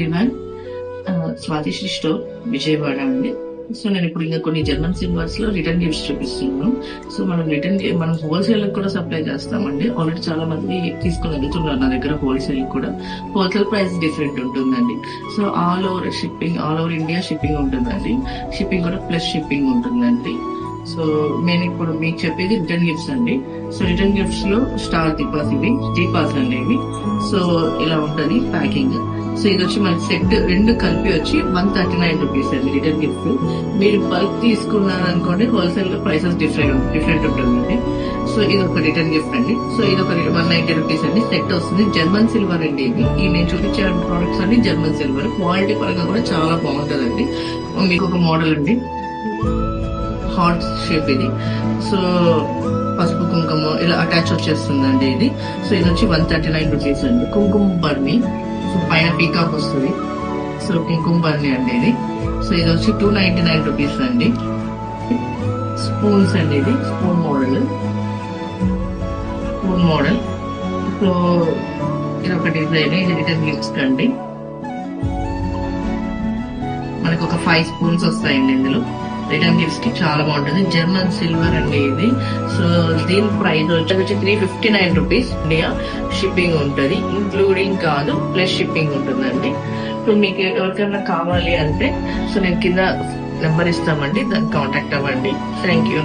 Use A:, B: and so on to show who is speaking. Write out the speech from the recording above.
A: Everyone, Swathisri store Vijayawada అండి. So నేను ఇప్పుడు ఇంకా కొన్ని జర్మన్ సిల్వర్స్ లో రిటర్న్ గిఫ్ట్స్ చూపిస్తున్నాను. సో మనం హోల్సేల్ కూడా సప్లై చేస్తామండి. ఆల్రెడీ చాలా మంది తీసుకుని వెళ్తున్నారు నా దగ్గర. హోల్సేల్ కూడా హోల్సేల్ ప్రైస్ డిఫరెంట్ ఉంటుందండి. So all over India shipping ఉంటుందండి. షిప్పింగ్ కూడా ప్లస్ షిప్పింగ్ ఉంటుందండి. సో నేను ఇప్పుడు మీకు చెప్పేది రిటర్న్ గిఫ్ట్స్ అండి. సో రిటర్న్ గిఫ్ట్స్ లో స్టార్ దీపాస్ అండి ఇవి. సో ఇలా ఉంటది ప్యాకింగ్. సో ఇది వచ్చి మనకి సెట్ రెండు కలిపి వచ్చి 139 రూపీస్ అండి రిటర్న్ గిఫ్ట్. మీరు బల్క్ తీసుకున్నారనుకోండి హోల్సేల్ లో ప్రైసెస్ డిఫరెంట్ ఉంటుందండి. సో ఇది ఒక రిటర్న్ గిఫ్ట్ అండి. సో ఇది ఒక 190 రూపీస్ అండి సెట్ వస్తుంది. జర్మన్ సిల్వర్ అండి ఇది నేను చూపించే ప్రోడక్ట్స్ అన్ని జర్మన్ సిల్వర్. క్వాలిటీ పరంగా కూడా చాలా బాగుంటదండి. మీకు ఒక మోడల్ అండి, హార్ట్ షేప్ ఇది. సో పసుపు కుంకుమ ఇలా అటాచ్ వచ్చేస్తుందండి ఇది. సో ఇది వచ్చి 139 రూపీస్ అండి. కుంకుమ బర్ని, సో పైన పీకాక్ వస్తుంది. సో కుంకుమ బర్ని అండి ఇది. సో ఇది వచ్చి 299 రూపీస్ అండి. స్పూన్స్ అండి ఇది, స్పూన్ మోడల్. సో ఇది ఒక డిజైన్, ఇది రిటర్న్ గిఫ్ట్స్ అండి. మనకు ఒక 5 స్పూన్స్ వస్తాయండి ఇందులో. రిటర్న్ గిఫ్ట్స్ కి చాలా బాగుంటుంది. జర్మన్ సిల్వర్ అండి ఇది. సో దీని ప్రైస్ వచ్చి 359 రూపీస్. ఇండియా షిప్పింగ్ ఉంటుంది, ఇంక్లూడింగ్ కాదు, ప్లస్ షిప్పింగ్ ఉంటుందండి. సో మీకు ఎవరికైనా కావాలి అంటే సో నేను కింద నెంబర్ ఇస్తామండి, దాన్ని కాంటాక్ట్ అవ్వండి. Thank you.